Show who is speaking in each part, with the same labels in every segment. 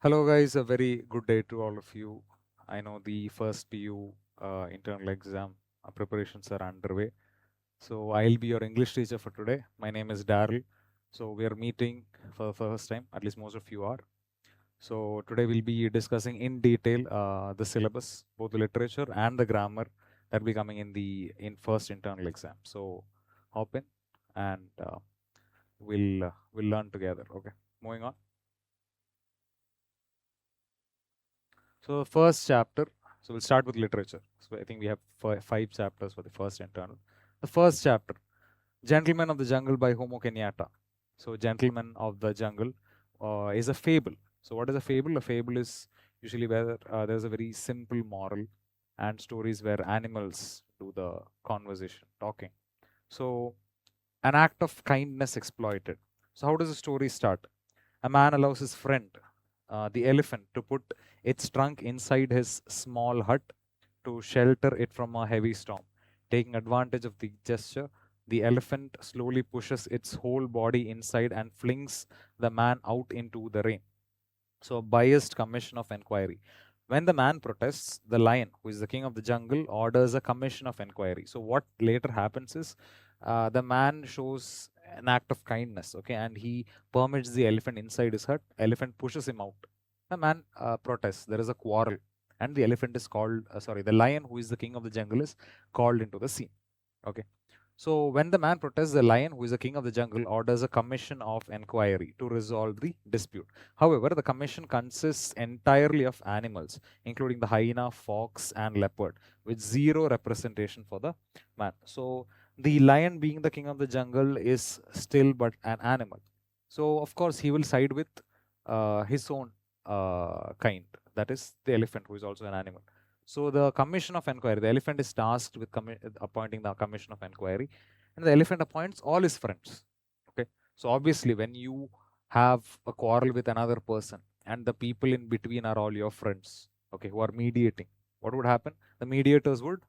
Speaker 1: Hello guys, a very good day to all of you. I know the first PU internal exam preparations are underway. So I'll be your English teacher for today. My name is DARRYL. So we are meeting for the first time, at least most of you are. So today we'll be discussing in detail the syllabus, both the literature and the grammar that will be coming in first internal exam. So hop in and we'll learn together. Okay, moving on. So first chapter, so we'll start with literature. So I think we have five chapters for the first internal. The first chapter, Gentlemen of the Jungle by Homo Kenyatta. So Gentlemen of the Jungle is a fable. So what is a fable? A fable is usually where there's a very simple moral and stories where animals do the conversation, talking. So an act of kindness exploited. So how does the story start? A man allows his friend, the elephant, to put its trunk inside his small hut to shelter it from a heavy storm. Taking advantage of the gesture, the elephant slowly pushes its whole body inside and flings the man out into the rain. So, a biased commission of inquiry. When the man protests, the lion, who is the king of the jungle, orders a commission of inquiry. So, what later happens is the man shows an act of kindness, okay, and he permits the elephant inside his hut. Elephant pushes him out. The man protests. There is a quarrel, and the elephant is called. The lion, who is the king of the jungle, is called into the scene. Okay. So when the man protests, the lion, who is the king of the jungle, orders a commission of inquiry to resolve the dispute. However, the commission consists entirely of animals, including the hyena, fox, and leopard, with zero representation for the man. So the lion, being the king of the jungle, is still but an animal. So of course he will side with his own kind, that is the elephant, who is also an animal. So the commission of inquiry, the elephant is tasked with appointing the commission of inquiry, and the elephant appoints all his friends. Okay, so obviously when you have a quarrel with another person and the people in between are all your friends, okay, who are mediating, what would happen? The mediators would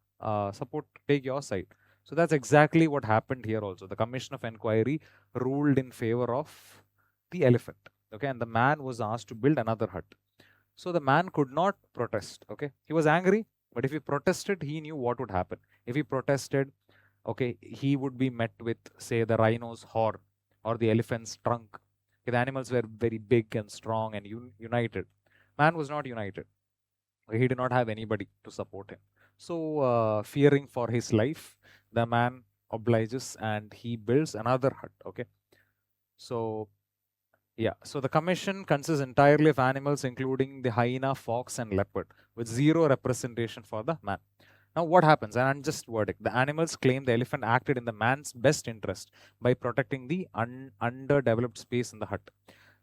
Speaker 1: take your side. So that's exactly what happened here also. The commission of inquiry ruled in favor of the elephant. Okay, and the man was asked to build another hut. So the man could not protest. Okay, he was angry, but if he protested, he knew what would happen. If he protested, okay, he would be met with, say, the rhino's horn or the elephant's trunk. Okay, the animals were very big and strong and united. Man was not united. He did not have anybody to support him. So, fearing for his life, the man obliges and he builds another hut. Okay, so yeah, so the commission consists entirely of animals, including the hyena, fox, and leopard, with zero representation for the man. Now, what happens? An unjust verdict. The animals claim the elephant acted in the man's best interest by protecting the underdeveloped space in the hut.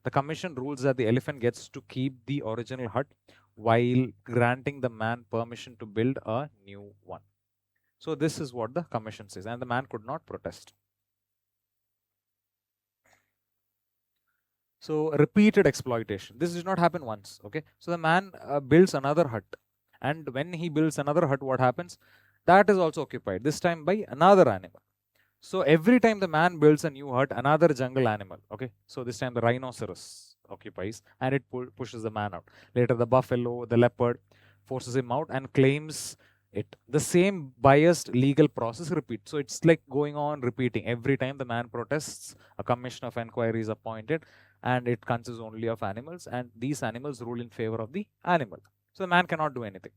Speaker 1: The commission rules that the elephant gets to keep the original hut while granting the man permission to build a new one. So, this is what the commission says, and the man could not protest. So repeated exploitation. This does not happen once. Okay. So the man builds another hut, and when he builds another hut, what happens? That is also occupied. This time by another animal. So every time the man builds a new hut, another jungle animal. Okay. So this time the rhinoceros occupies, and it pushes the man out. Later the buffalo, the leopard forces him out and claims it. The same biased legal process repeats. So it's like going on repeating. Every time the man protests, a commission of inquiry is appointed, and it consists only of animals, and these animals rule in favor of the animal. So the man cannot do anything.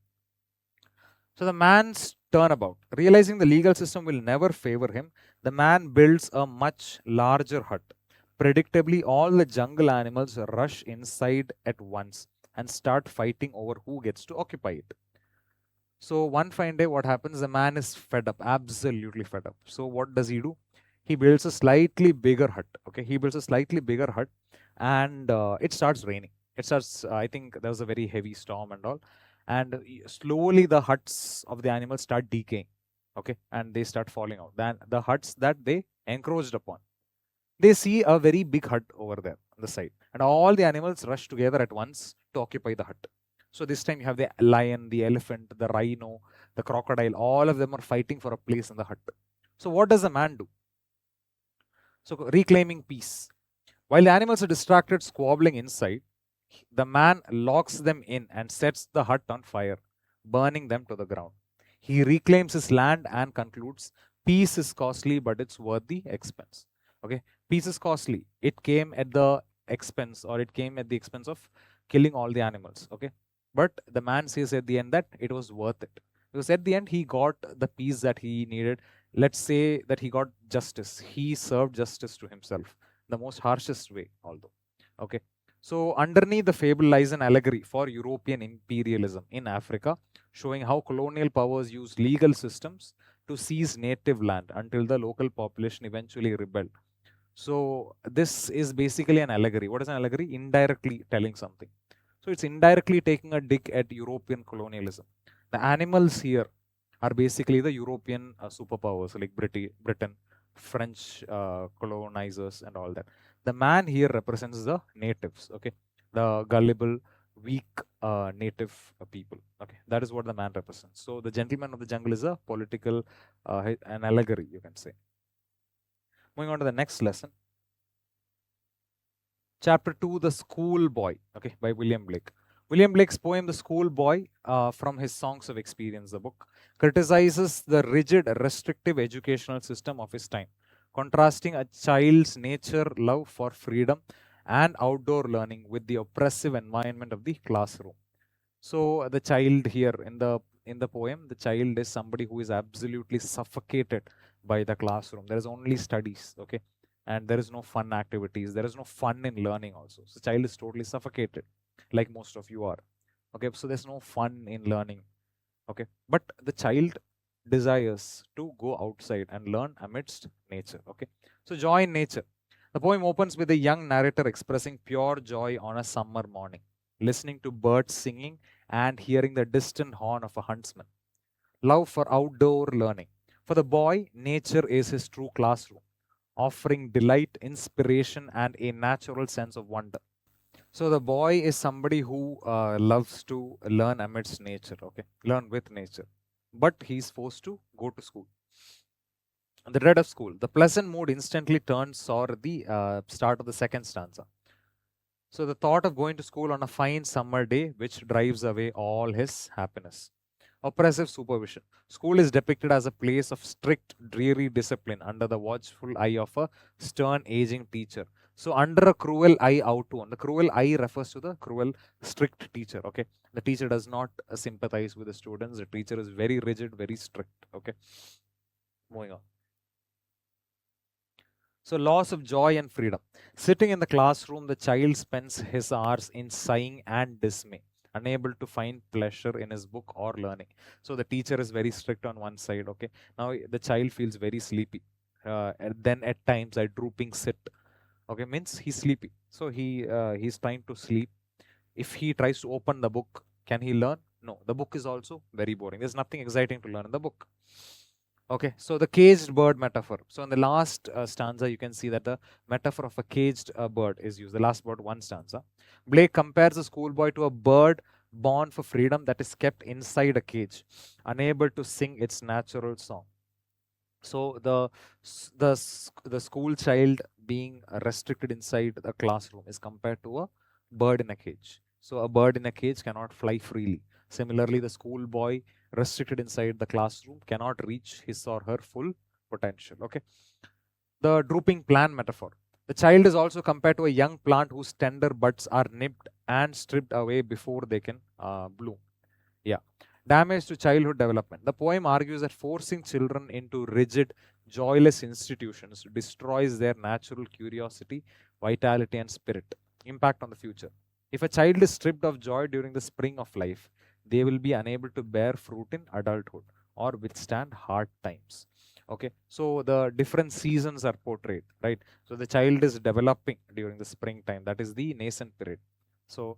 Speaker 1: So the man's turnabout, realizing the legal system will never favor him, the man builds a much larger hut. Predictably, all the jungle animals rush inside at once and start fighting over who gets to occupy it. So one fine day, what happens? The man is fed up, absolutely fed up. So what does he do? He builds a slightly bigger hut. Okay, he builds a slightly bigger hut, and it starts raining. It starts. I think there was a very heavy storm and all, and slowly the huts of the animals start decaying. Okay, and they start falling out. Then the huts that they encroached upon, they see a very big hut over there on the side, and all the animals rush together at once to occupy the hut. So this time you have the lion, the elephant, the rhino, the crocodile. All of them are fighting for a place in the hut. So what does the man do? So reclaiming peace. While the animals are distracted, squabbling inside, The man locks them in and sets the hut on fire, burning them to the ground. He reclaims his land and concludes, peace is costly, but it's worth the expense. Okay, peace is costly. It came at the expense, or it came at the expense of killing all the animals. Okay, but the man says at the end that it was worth it, because at the end he got the peace that he needed. Let's say that he got justice. He served justice to himself, the most harshest way, although. Okay, so underneath the fable lies an allegory for European imperialism in Africa, showing how colonial powers used legal systems to seize native land until the local population eventually rebelled. So this is basically an allegory. What is an allegory? Indirectly telling something. So it's indirectly taking a dig at European colonialism. The animals here are basically the European superpowers like Britain, French colonizers and all that. The man here represents the natives, okay, the gullible, weak native people. Okay, that is what the man represents. So the gentleman of the jungle is a political, an allegory, you can say. Moving on to the next lesson. Chapter 2, The Schoolboy, okay, by William Blake. William Blake's poem, The Schoolboy, from his Songs of Experience, the book, criticizes the rigid, restrictive educational system of his time, contrasting a child's nature, love for freedom and outdoor learning with the oppressive environment of the classroom. So the child here in the poem, the child is somebody who is absolutely suffocated by the classroom. There is only studies, okay, and there is no fun activities. There is no fun in learning also. So child is totally suffocated, like most of you are. Okay, so there's no fun in learning. Okay, but the child desires to go outside and learn amidst nature. Okay, so joy in nature. The poem opens with a young narrator expressing pure joy on a summer morning, listening to birds singing and hearing the distant horn of a huntsman. Love for outdoor learning. For the boy, nature is his true classroom, offering delight, inspiration, and a natural sense of wonder. So the boy is somebody who loves to learn amidst nature, okay, learn with nature, but he's forced to go to school. The dread of school. The pleasant mood instantly turns sour at the start of the second stanza. So the thought of going to school on a fine summer day, which drives away all his happiness. Oppressive supervision. School is depicted as a place of strict, dreary discipline under the watchful eye of a stern, aging teacher. So under a cruel eye out to one. The cruel eye refers to the cruel, strict teacher. Okay, the teacher does not sympathize with the students. The teacher is very rigid, very strict. Okay, moving on. So loss of joy and freedom. Sitting in the classroom, the child spends his hours in sighing and dismay, unable to find pleasure in his book or learning. So the teacher is very strict on one side. Okay, now the child feels very sleepy. And then at times a drooping sit. Okay, means he's sleepy. So he's trying to sleep. If he tries to open the book, can he learn? No, the book is also very boring. There's nothing exciting to learn in the book. Okay, so the caged bird metaphor. So in the last stanza, you can see that the metaphor of a caged bird is used. The last word, one stanza. Blake compares a schoolboy to a bird born for freedom that is kept inside a cage, unable to sing its natural song. So the school child being restricted inside the classroom is compared to a bird in a cage. So a bird in a cage cannot fly freely. Similarly, the schoolboy restricted inside the classroom cannot reach his or her full potential. Okay. The drooping plant metaphor. The child is also compared to a young plant whose tender buds are nipped and stripped away before they can bloom. Yeah. Damage to childhood development. The poem argues that forcing children into rigid, joyless institutions destroys their natural curiosity, vitality, and spirit. Impact on the future. If a child is stripped of joy during the spring of life, they will be unable to bear fruit in adulthood or withstand hard times. Okay, so the different seasons are portrayed, right? So the child is developing during the springtime, that is the nascent period. So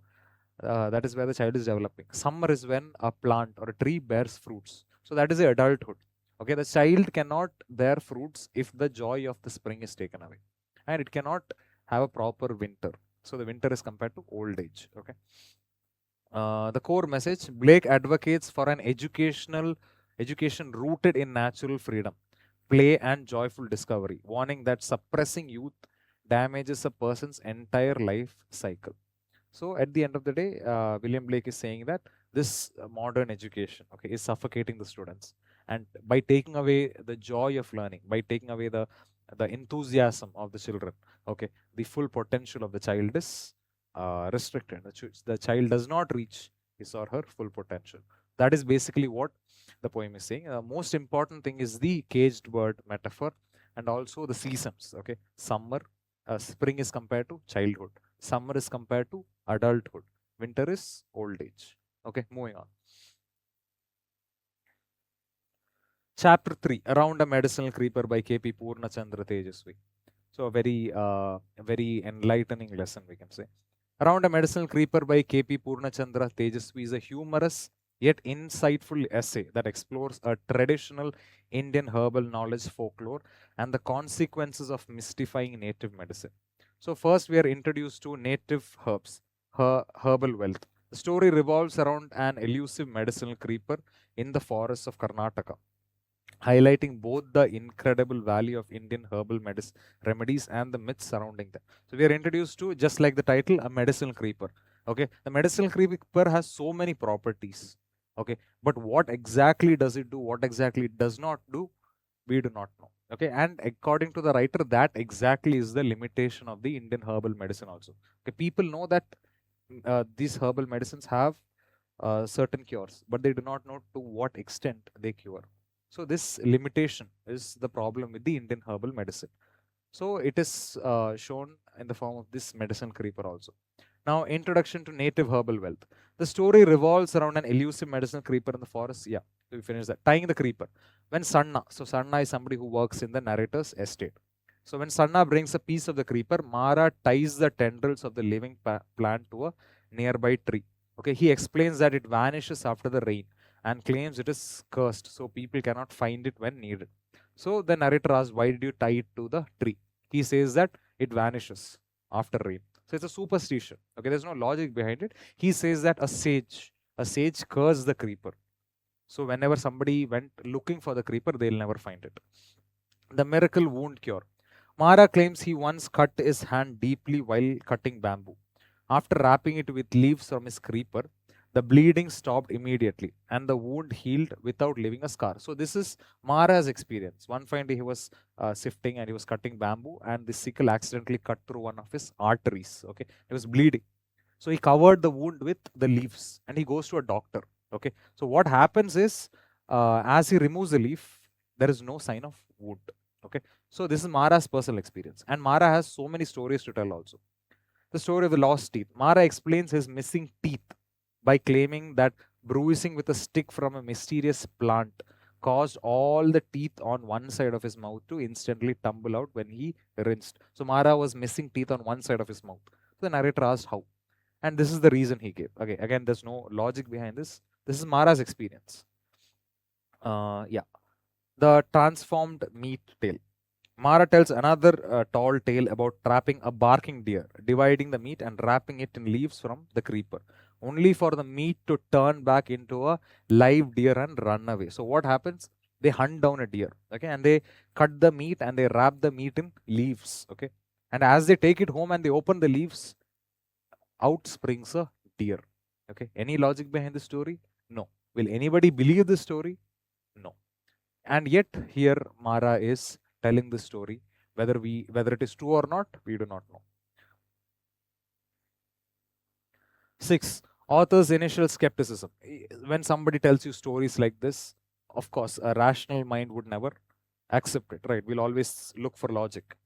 Speaker 1: that is where the child is developing. Summer is when a plant or a tree bears fruits. So that is the adulthood. Okay, the child cannot bear fruits if the joy of the spring is taken away, and it cannot have a proper winter. So the winter is compared to old age. Okay. The core message: Blake advocates for an education rooted in natural freedom, play, and joyful discovery, warning that suppressing youth damages a person's entire life cycle. So at the end of the day, William Blake is saying that this modern education, okay, is suffocating the students, and by taking away the joy of learning, by taking away the enthusiasm of the children, okay, the full potential of the child is restricted. The child does not reach his or her full potential. That is basically what the poem is saying. Most important thing is the caged bird metaphor, and also the seasons. Okay, summer, spring is compared to childhood. Summer is compared to adulthood. Winter is old age. Okay, moving on. Chapter 3, Around a Medicinal Creeper by K.P. Purnachandra Tejasvi. So a very enlightening lesson, we can say. Around a Medicinal Creeper by K.P. Purnachandra Tejasvi is a humorous yet insightful essay that explores a traditional Indian herbal knowledge folklore and the consequences of mystifying native medicine. So first we are introduced to native herbs, herbal wealth. The story revolves around an elusive medicinal creeper in the forests of Karnataka, highlighting both the incredible value of Indian herbal remedies and the myths surrounding them. So we are introduced to, just like the title, a medicinal creeper. Okay, the medicinal creeper has so many properties. Okay, but what exactly does it do? What exactly it does not do? We do not know. Okay, and according to the writer, that exactly is the limitation of the Indian herbal medicine also. Okay, people know that these herbal medicines have certain cures, but they do not know to what extent they cure. So this limitation is the problem with the Indian herbal medicine. So it is shown in the form of this medicine creeper also. Now, introduction to native herbal wealth. The story revolves around an elusive medicinal creeper in the forest. Yeah, so we finish that. Tying the creeper. When Sanna, so Sanna is somebody who works in the narrator's estate. So when Sanna brings a piece of the creeper, Mara ties the tendrils of the living plant to a nearby tree. Okay, he explains that it vanishes after the rain and claims it is cursed, so people cannot find it when needed. So the narrator asks, why did you tie it to the tree? He says that it vanishes after rain. So it's a superstition. Okay, there's no logic behind it. He says that a sage cursed the creeper. So whenever somebody went looking for the creeper, they'll never find it. The miracle wound cure. Mara claims he once cut his hand deeply while cutting bamboo. After wrapping it with leaves from his creeper, the bleeding stopped immediately and the wound healed without leaving a scar. So this is Mara's experience. One fine day he was sifting and he was cutting bamboo, and the sickle accidentally cut through one of his arteries. Okay, it was bleeding. So he covered the wound with the leaves and he goes to a doctor. Okay, so what happens is, as he removes the leaf, there is no sign of wound. Okay, so this is Mara's personal experience, and Mara has so many stories to tell also. The story of the lost teeth. Mara explains his missing teeth by claiming that bruising with a stick from a mysterious plant caused all the teeth on one side of his mouth to instantly tumble out when he rinsed. So Mara was missing teeth on one side of his mouth. So the narrator asked how. And this is the reason he gave. Okay, again, there's no logic behind this. This is Mara's experience. Yeah. The transformed meat tale. Mara tells another tall tale about trapping a barking deer, dividing the meat and wrapping it in leaves from the creeper, only for the meat to turn back into a live deer and run away. So what happens? They hunt down a deer, okay, and they cut the meat and they wrap the meat in leaves, okay. And as they take it home and they open the leaves, out springs a deer, okay. Any logic behind the story? No. Will anybody believe this story? No. And yet here Mara is telling the story. Whether it is true or not, we do not know. 6. Author's initial skepticism. When somebody tells you stories like this, of course, a rational mind would never accept it, right? We'll always look for logic.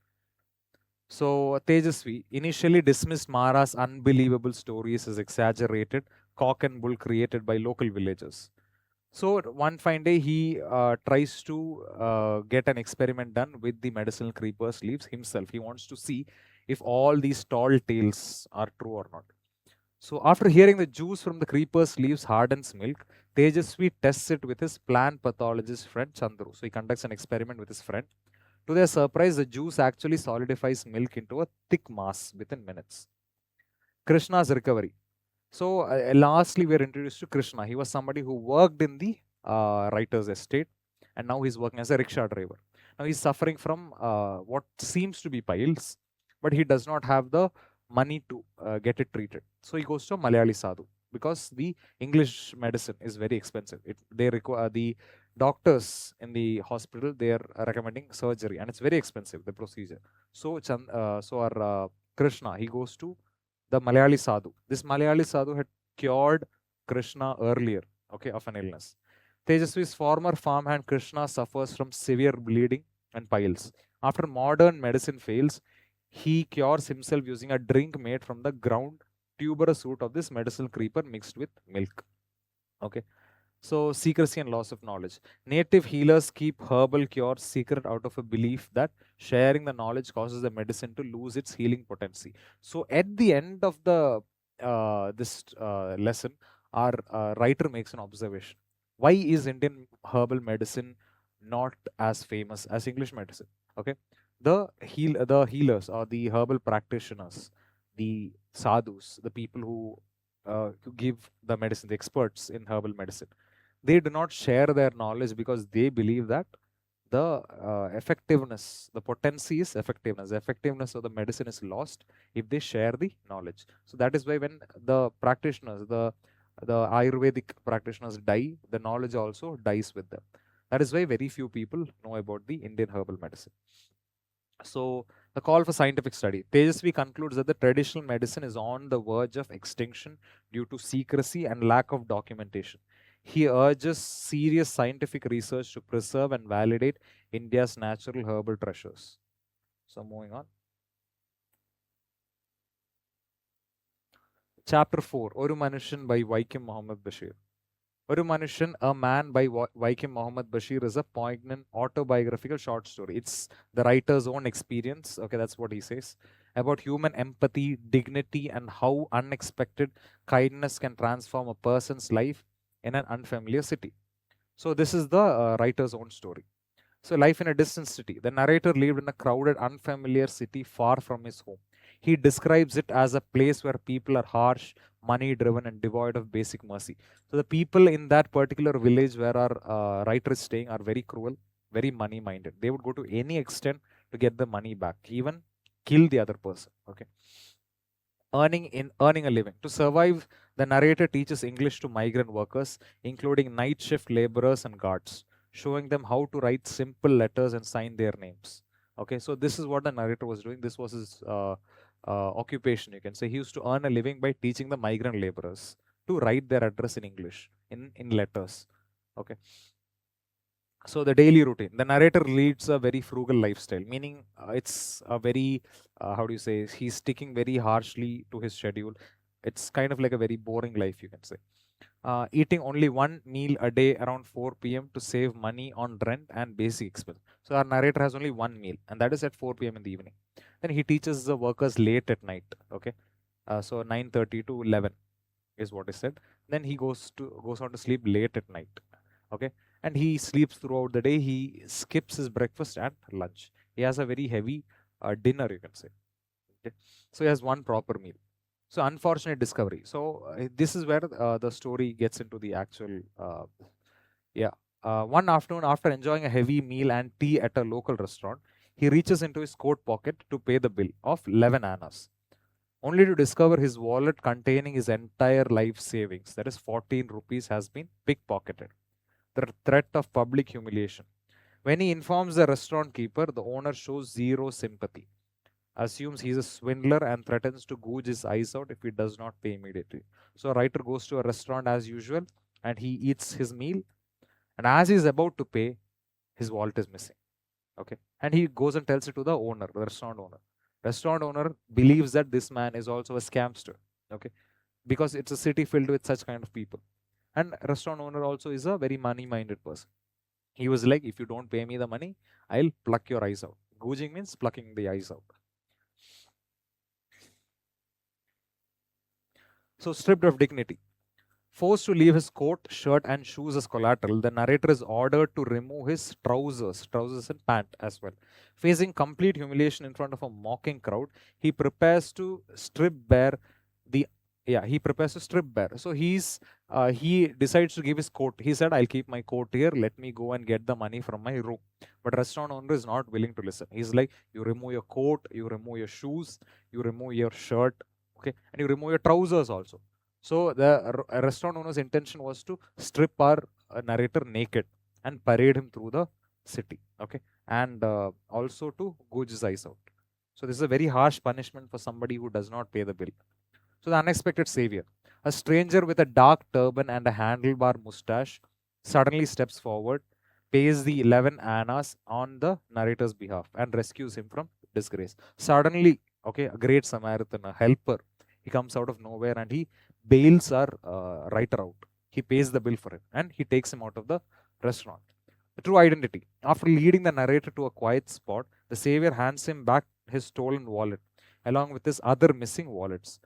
Speaker 1: So Tejasvi initially dismissed Mara's unbelievable stories as exaggerated cock and bull created by local villagers. So one fine day he tries to get an experiment done with the medicinal creeper's leaves himself. He wants to see if all these tall tales are true or not. So after hearing the juice from the creeper's leaves hardens milk, Tejasvi tests it with his plant pathologist friend Chandru. So he conducts an experiment with his friend. To their surprise, the juice actually solidifies milk into a thick mass within minutes. Krishna's recovery. So lastly, we are introduced to Krishna. He was somebody who worked in the writer's estate, and now he's working as a rickshaw driver. Now he's suffering from what seems to be piles, but he does not have the money to get it treated. So he goes to Malayali Sadhu because the English medicine is very expensive. They require the doctors in the hospital, they are recommending surgery and it's very expensive, the procedure. So our Krishna, he goes to the Malayali Sadhu. This Malayali Sadhu had cured Krishna earlier, okay, of an illness. Tejasvi's former farmhand Krishna suffers from severe bleeding and piles. After modern medicine fails, he cures himself using a drink made from the ground tuberous root of this medicinal creeper mixed with milk. Okay. So, secrecy and loss of knowledge. Native healers keep herbal cures secret out of a belief that sharing the knowledge causes the medicine to lose its healing potency. So, at the end of the this lesson, our writer makes an observation. Why is Indian herbal medicine not as famous as English medicine? Okay, the healers or the herbal practitioners, the sadhus, the people who give the medicine, the experts in herbal medicine, they do not share their knowledge because they believe that the effectiveness, the potency is effectiveness. The effectiveness of the medicine is lost if they share the knowledge. So that is why when the practitioners, the Ayurvedic practitioners die, the knowledge also dies with them. That is why very few people know about the Indian herbal medicine. So the call for scientific study. Tejasvi concludes that the traditional medicine is on the verge of extinction due to secrecy and lack of documentation. He urges serious scientific research to preserve and validate India's natural herbal treasures. So moving on. Chapter 4, Oru Manushyan by Vaikim Muhammad Bashir. Oru Manushyan, A Man by Vaikim Muhammad Bashir is a poignant autobiographical short story. It's the writer's own experience, okay, that's what he says, about human empathy, dignity, and how unexpected kindness can transform a person's life in an unfamiliar city. So this is the writer's own story. So life in a distant city. The narrator lived in a crowded, unfamiliar city far from his home. He describes it as a place where people are harsh, money-driven, and devoid of basic mercy. So the people in that particular village where our writer is staying are very cruel, very money-minded. They would go to any extent to get the money back, even kill the other person. Okay. Earning a living. To survive, the narrator teaches English to migrant workers, including night shift laborers and guards, showing them how to write simple letters and sign their names. Okay, so this is what the narrator was doing. This was his occupation, you can say. He used to earn a living by teaching the migrant laborers to write their address in English, in letters. Okay. So the daily routine. The narrator leads a very frugal lifestyle, meaning it's a very, how do you say, he's sticking very harshly to his schedule. It's kind of like a very boring life, you can say. Eating only one meal a day around 4 p.m. to save money on rent and basic expense. So our narrator has only one meal, and that is at 4 p.m. in the evening. Then he teaches the workers late at night. Okay, so 9:30 to 11 is what is said. Then he goes on to sleep late at night. Okay, and he sleeps throughout the day. He skips his breakfast and lunch. He has a very heavy dinner, you can say. Okay? So he has one proper meal. So unfortunate discovery. So this is where the story gets into the actual, one afternoon, after enjoying a heavy meal and tea at a local restaurant, he reaches into his coat pocket to pay the bill of 11 annas, only to discover his wallet containing his entire life savings, that is 14 rupees, has been pickpocketed. The threat of public humiliation. When he informs the restaurant keeper, the owner shows zero sympathy, assumes he's a swindler, and threatens to gouge his eyes out if he does not pay immediately. So a writer goes to a restaurant as usual and he eats his meal, and as he's about to pay, his wallet is missing. Okay, and he goes and tells it to the owner, the restaurant owner. Restaurant owner believes that this man is also a scamster. Okay, because it's a city filled with such kind of people, and restaurant owner also is a very money-minded person. He was like, if you don't pay me the money, I'll pluck your eyes out. Gouging means plucking the eyes out. So stripped of dignity. Forced to leave his coat, shirt, and shoes as collateral, the narrator is ordered to remove his trousers and pant as well. Facing complete humiliation in front of a mocking crowd, he prepares to strip bare the he prepares to strip bare. So he decides to give his coat. He said, I'll keep my coat here. Let me go and get the money from my room. But restaurant owner is not willing to listen. He's like, you remove your coat, you remove your shoes, you remove your shirt, okay, and you remove your trousers also. So the restaurant owner's intention was to strip our narrator naked and parade him through the city, okay, and also to gouge his eyes out. So this is a very harsh punishment for somebody who does not pay the bill. So the unexpected savior, a stranger with a dark turban and a handlebar mustache, suddenly steps forward, pays the 11 annas on the narrator's behalf, and rescues him from disgrace. Suddenly, okay, a great Samaritan, a helper, he comes out of nowhere and he bails our writer out. He pays the bill for him and he takes him out of the restaurant. The true identity. After leading the narrator to a quiet spot, the savior hands him back his stolen wallet, along with his other missing wallets,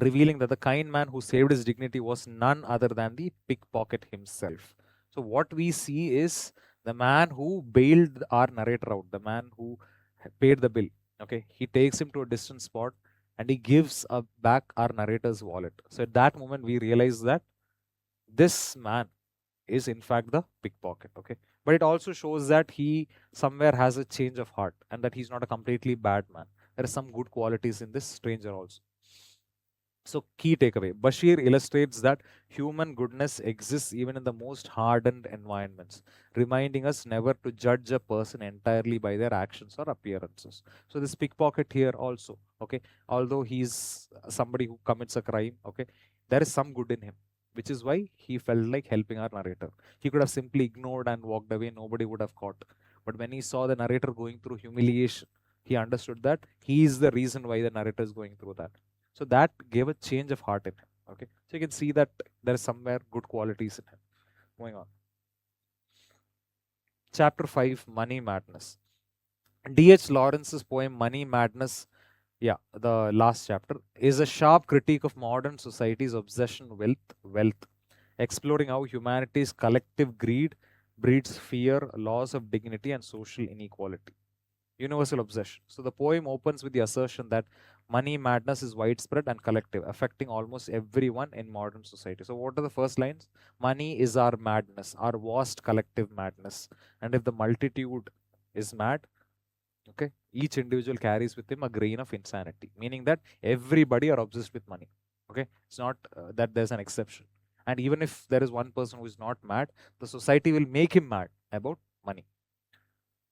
Speaker 1: revealing that the kind man who saved his dignity was none other than the pickpocket himself. So what we see is the man who bailed our narrator out, the man who paid the bill. Okay, he takes him to a distant spot and he gives back our narrator's wallet. So at that moment, we realize that this man is in fact the pickpocket. Okay, but it also shows that he somewhere has a change of heart and that he's not a completely bad man. There are some good qualities in this stranger also. So, key takeaway, Bashir illustrates that human goodness exists even in the most hardened environments, reminding us never to judge a person entirely by their actions or appearances. So, this pickpocket here also, okay, although he's somebody who commits a crime, okay, there is some good in him, which is why he felt like helping our narrator. He could have simply ignored and walked away, nobody would have caught. But when he saw the narrator going through humiliation, he understood that he is the reason why the narrator is going through that. So that gave a change of heart in him. Okay, so you can see that there is somewhere good qualities in him. Moving on. Chapter 5, Money Madness. D.H. Lawrence's poem Money Madness, the last chapter, is a sharp critique of modern society's obsession with wealth, exploring how humanity's collective greed breeds fear, loss of dignity, and social inequality. Universal obsession. So the poem opens with the assertion that money madness is widespread and collective, affecting almost everyone in modern society. So what are the first lines? Money is our madness, our vast collective madness. And if the multitude is mad, okay, each individual carries with him a grain of insanity, meaning that everybody are obsessed with money. Okay, it's not that there's an exception. And even if there is one person who is not mad, the society will make him mad about money.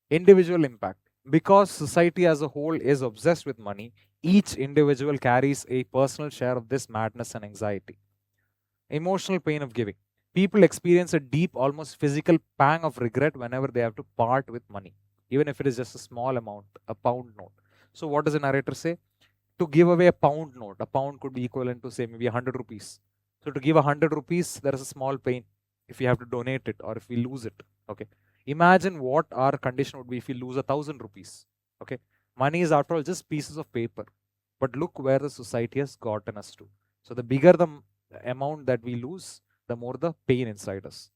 Speaker 1: Individual impact. Because society as a whole is obsessed with money, each individual carries a personal share of this madness and anxiety. Emotional pain of giving. People experience a deep, almost physical pang of regret whenever they have to part with money, even if it is just a small amount, a pound note. So what does the narrator say? To give away a pound note, a pound could be equivalent to say maybe 100 rupees. So to give 100 rupees, there is a small pain if you have to donate it or if we lose it. Okay. Imagine what our condition would be if we lose 1,000 rupees. Okay, money is after all just pieces of paper, but look where the society has gotten us to. So the bigger the amount that we lose, the more the pain inside us.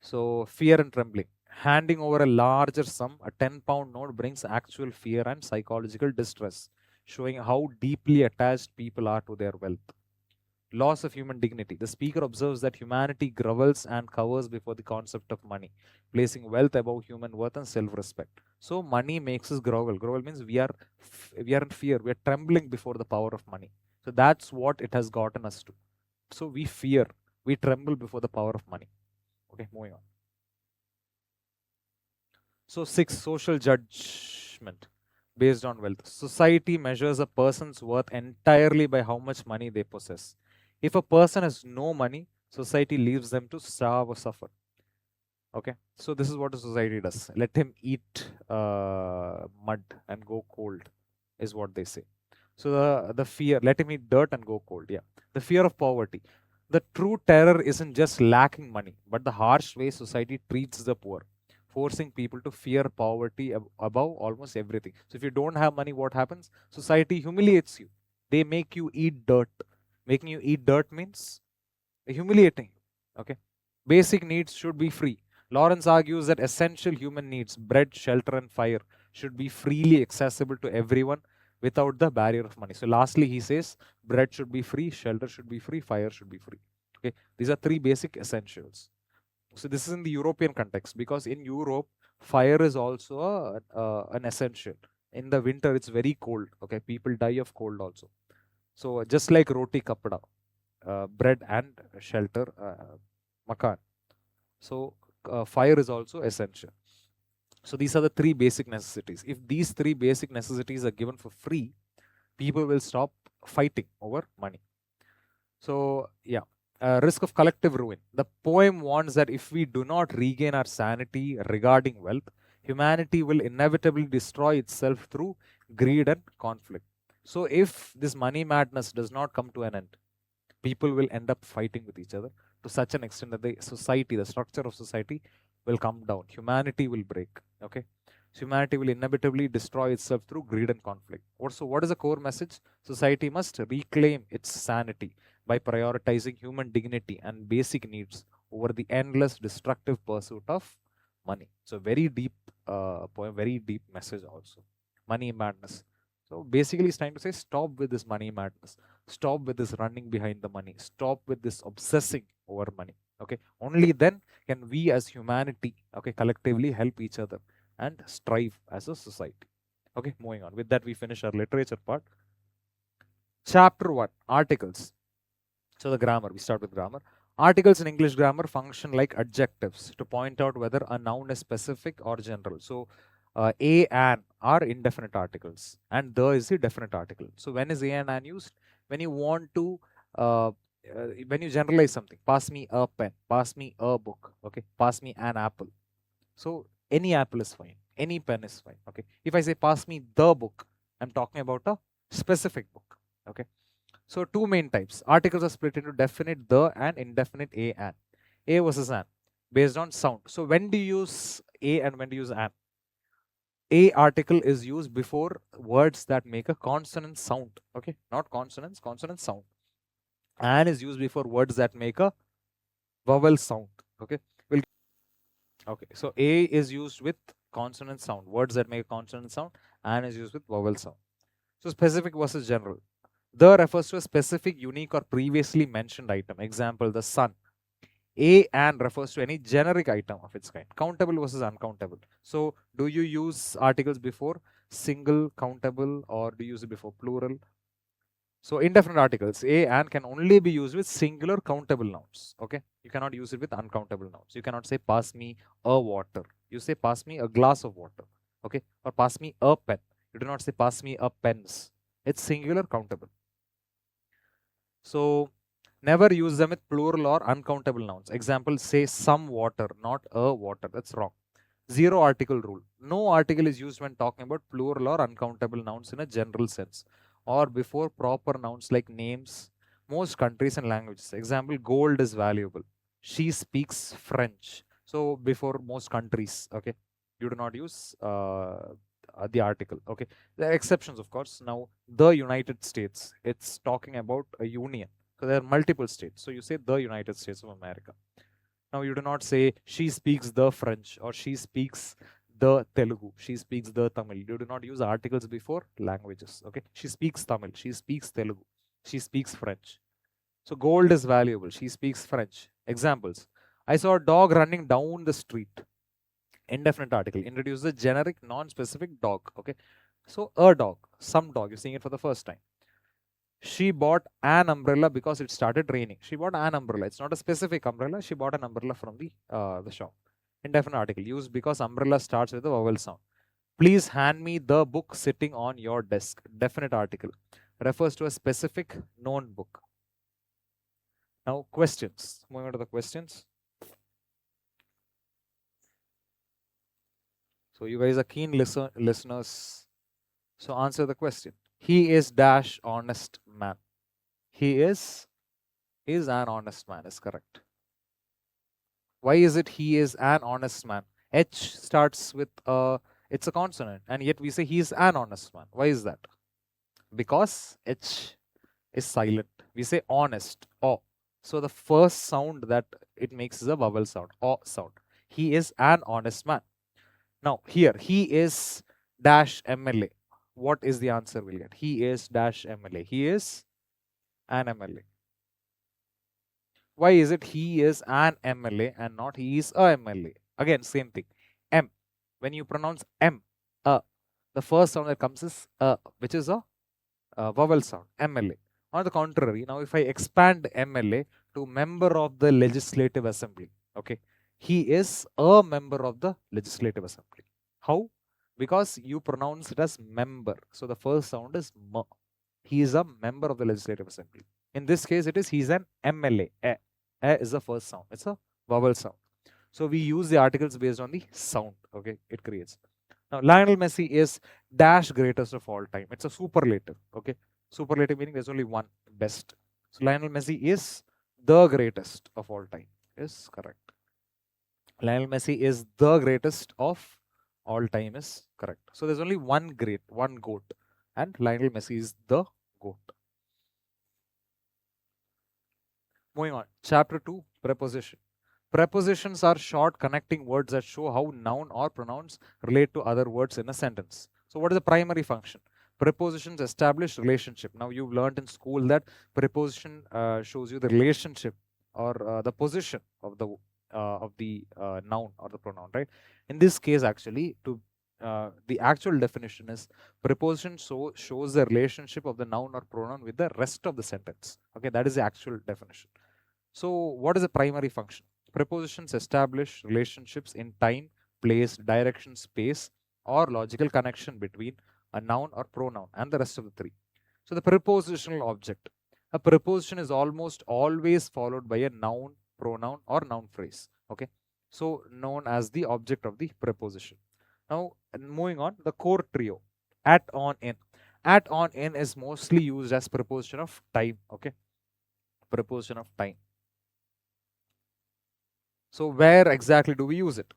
Speaker 1: So fear and trembling. Handing over a larger sum, a 10-pound note, brings actual fear and psychological distress, showing how deeply attached people are to their wealth. Loss of human dignity. The speaker observes that humanity grovels and covers before the concept of money, placing wealth above human worth and self-respect. So money makes us grovel. Grovel means we are in fear. We are trembling before the power of money. So that's what it has gotten us to. So we fear. We tremble before the power of money. Okay, moving on. So 6, social judgment based on wealth. Society measures a person's worth entirely by how much money they possess. If a person has no money, society leaves them to starve or suffer. Okay, so this is what a society does. Let him eat mud and go cold, is what they say. So the fear, let him eat dirt and go cold. Yeah, the fear of poverty. The true terror isn't just lacking money, but the harsh way society treats the poor, forcing people to fear poverty above almost everything. So if you don't have money, what happens? Society humiliates you. They make you eat dirt. Making you eat dirt means humiliating. Okay. Basic needs should be free. Lawrence argues that essential human needs, bread, shelter, and fire, should be freely accessible to everyone, without the barrier of money. So lastly, he says bread should be free, shelter should be free, fire should be free. Okay, these are three basic essentials. So this is in the European context, because in Europe, fire is also an essential. In the winter, it's very cold. Okay, people die of cold also. So just like roti kapda, bread and shelter, makan. So fire is also essential. So these are the three basic necessities. If these three basic necessities are given for free, people will stop fighting over money. So yeah, risk of collective ruin. The poem warns that if we do not regain our sanity regarding wealth, humanity will inevitably destroy itself through greed and conflict. So if this money madness does not come to an end, people will end up fighting with each other to such an extent that the society, the structure of society will come down. Humanity will break. Okay. So humanity will inevitably destroy itself through greed and conflict. So what is the core message? Society must reclaim its sanity by prioritizing human dignity and basic needs over the endless destructive pursuit of money. So very deep poem, very deep message also. Money madness. So basically it's trying to say, stop with this money madness. Stop with this running behind the money. Stop with this obsessing over money. Okay. Only then can we as humanity, okay, collectively help each other and strive as a society. Okay, moving on. With that, we finish our literature part. Chapter 1, articles. So the grammar, we start with grammar. Articles in English grammar function like adjectives to point out whether a noun is specific or general. So a, an are indefinite articles, and the is the definite article. So when is a and an used? When you want to, when you generalize something, pass me a pen, pass me a book, okay, pass me an apple. So any apple is fine, any pen is fine. Okay, if I say pass me the book, I'm talking about a specific book. Okay, so two main types. Articles are split into definite the and indefinite a and. A versus an based on sound. So when do you use a and when do you use an? A article is used before words that make a consonant sound. Okay, not consonants, consonant sound. An is used before words that make a vowel sound. Okay, okay, so A is used with consonant sound, words that make a consonant sound, and is used with vowel sound. So specific versus general. The refers to a specific, unique, or previously mentioned item. Example, the sun. A and refers to any generic item of its kind. Countable versus uncountable. So do you use articles before single, countable, or do you use it before plural? So indefinite articles, a and can only be used with singular countable nouns. Okay, you cannot use it with uncountable nouns. You cannot say pass me a water. You say pass me a glass of water. Okay, or pass me a pen. You do not say pass me a pens. It's singular countable. So never use them with plural or uncountable nouns. Example, say some water, not a water. That's wrong. Zero article rule. No article is used when talking about plural or uncountable nouns in a general sense, or before proper nouns like names, most countries and languages. Example, gold is valuable. She speaks French. So before most countries, okay, you do not use the article. Okay, there are exceptions, of course. Now the United States, it's talking about a union. So there are multiple states. So you say the United States of America. Now you do not say she speaks the French or she speaks the Telugu, she speaks the Tamil. You do not use articles before languages. Okay, she speaks Tamil, she speaks Telugu, she speaks French. So gold is valuable, she speaks French. Examples, I saw a dog running down the street. Indefinite article introduces a generic non-specific dog. Okay, so a dog, some dog, you're seeing it for the first time. She bought an umbrella because it started raining. She bought an umbrella. It's not a specific umbrella. She bought an umbrella from the shop. Indefinite article used because umbrella starts with a vowel sound. Please hand me the book sitting on your desk. Definite article refers to a specific known book. Now questions. Moving on to the questions. So you guys are keen listeners. So answer the question. He is dash honest man. He is an honest man is correct. Why is it he is an honest man? H starts with it's a consonant, and yet we say he is an honest man. Why is that? Because H is silent. We say honest, O. So the first sound that it makes is a vowel sound, O sound. He is an honest man. Now here, he is dash MLA. what is the answer we'll get? He is dash MLA. He is an MLA. Why is it he is an MLA and not he is a MLA? Again, same thing. M. When you pronounce M, the first sound that comes is which is a vowel sound, MLA. On the contrary, now if I expand MLA to member of the Legislative Assembly, okay, he is a member of the Legislative Assembly. How? Because you pronounce it as member. So the first sound is M. He is a member of the Legislative Assembly. In this case, it is he's an MLA. A is the first sound. It's a vowel sound. So we use the articles based on the sound. Okay, it creates. Now Lionel Messi is dash greatest of all time. It's a superlative. Okay, superlative meaning there's only one best. So Lionel Messi is the greatest of all time. Is correct. Lionel Messi is the greatest of all time is correct. So there's only one great, one goat, and Lionel Messi is the goat. Moving on, chapter 2, preposition. Prepositions are short connecting words that show how noun or pronouns relate to other words in a sentence. So what is the primary function? Prepositions establish relationship. Now you've learned in school that preposition shows you the relationship or the position of the noun or the pronoun, right? In this case, actually, the actual definition is preposition shows the relationship of the noun or pronoun with the rest of the sentence. Okay, that is the actual definition. So what is the primary function? Prepositions establish relationships in time, place, direction, space, or logical connection between a noun or pronoun and the rest of the three. So the prepositional object. A preposition is almost always followed by a noun, pronoun, or noun phrase. Okay, so known as the object of the preposition. Now moving on, the core trio. At, on, in. At, on, in is mostly used as preposition of time. Okay, preposition of time. So where exactly do we use it?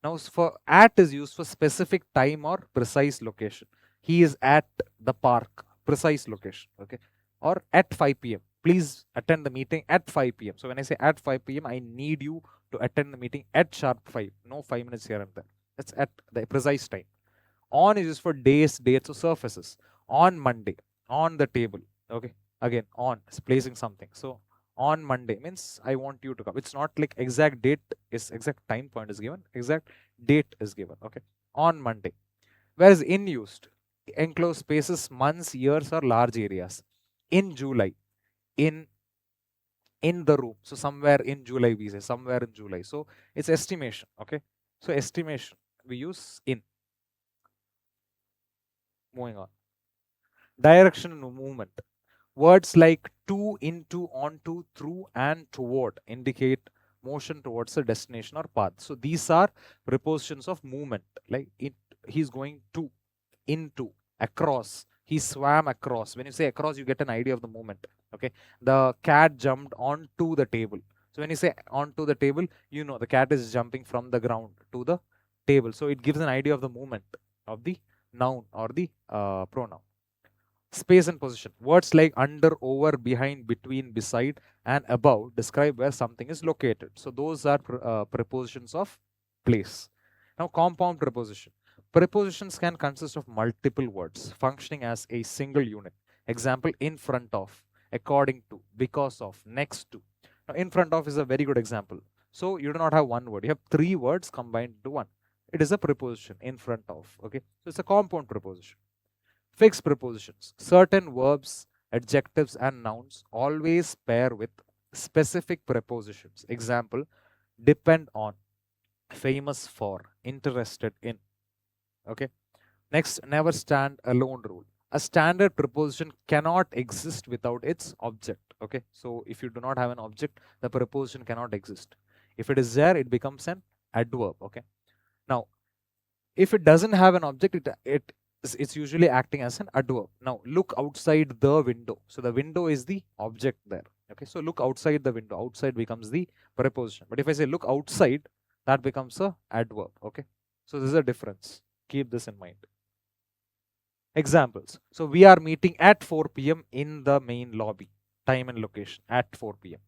Speaker 1: Now for at is used for specific time or precise location. He is at the park, precise location, okay? Or at 5 p.m. Please attend the meeting at 5 p.m. So when I say at 5 p.m., I need you to attend the meeting at sharp 5. No 5 minutes here and there. That's at the precise time. On is used for days, dates, or surfaces. On Monday, on the table, okay? Again, on is placing something. So on Monday means I want you to come. It's not like exact date is exact time point is given, exact date is given. Okay, on Monday. Whereas in used, enclosed spaces, months, years, or large areas. In July, in the room. So somewhere in July we say somewhere in July. So it's estimation. Okay, so estimation we use in. Moving on. Direction and movement. Words like to, into, onto, through, and toward indicate motion towards a destination or path. So these are prepositions of movement. Like he's going to, into, across. He swam across. When you say across, you get an idea of the movement. Okay. The cat jumped onto the table. So when you say onto the table, you know the cat is jumping from the ground to the table. So it gives an idea of the movement of the noun or the pronoun. Space and position. Words like under, over, behind, between, beside, and above describe where something is located. So those are prepositions of place. Now compound preposition. Prepositions can consist of multiple words functioning as a single unit. Example, in front of, according to, because of, next to. Now in front of is a very good example. So you do not have one word. You have three words combined into one. It is a preposition, in front of. Okay, so it's a compound preposition. Fixed prepositions. Certain verbs, adjectives, and nouns always pair with specific prepositions. Example, depend on, famous for, interested in. Okay. Next, never stand alone rule. A standard preposition cannot exist without its object. Okay. So if you do not have an object, the preposition cannot exist. If it is there, it becomes an adverb. Okay. Now, if it doesn't have an object, it's usually acting as an adverb. Now look outside the window. So the window is the object there. Okay, so look outside the window. Outside becomes the preposition. But if I say look outside, that becomes a adverb. Okay, so this is a difference. Keep this in mind. Examples. So we are meeting at 4 p.m. in the main lobby. Time and location at 4 p.m.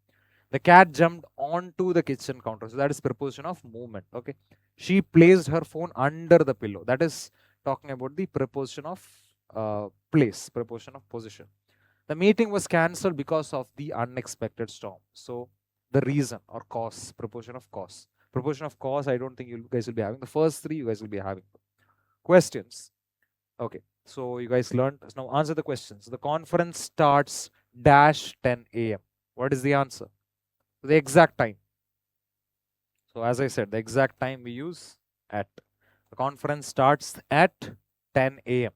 Speaker 1: The cat jumped onto the kitchen counter. So that is preposition of movement. Okay, she placed her phone under the pillow. That is talking about the preposition of place, preposition of position. The meeting was cancelled because of the unexpected storm. So the reason or cause, preposition of cause. Preposition of cause, I don't think you guys will be having. The first three you guys will be having. Questions. Okay, so you guys learned. Now answer the questions. The conference starts dash 10 a.m. What is the answer? The exact time. So as I said, the exact time we use at. The conference starts at 10 a.m.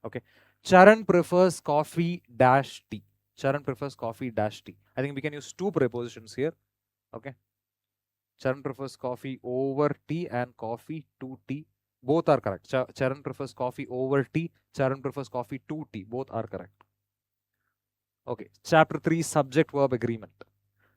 Speaker 1: Okay. Charan prefers coffee dash tea. Charan prefers coffee dash tea. I think we can use two prepositions here. Okay. Charan prefers coffee over tea and coffee to tea. Both are correct. Charan prefers coffee over tea. Charan prefers coffee to tea. Both are correct. Okay. Chapter 3, subject-verb agreement.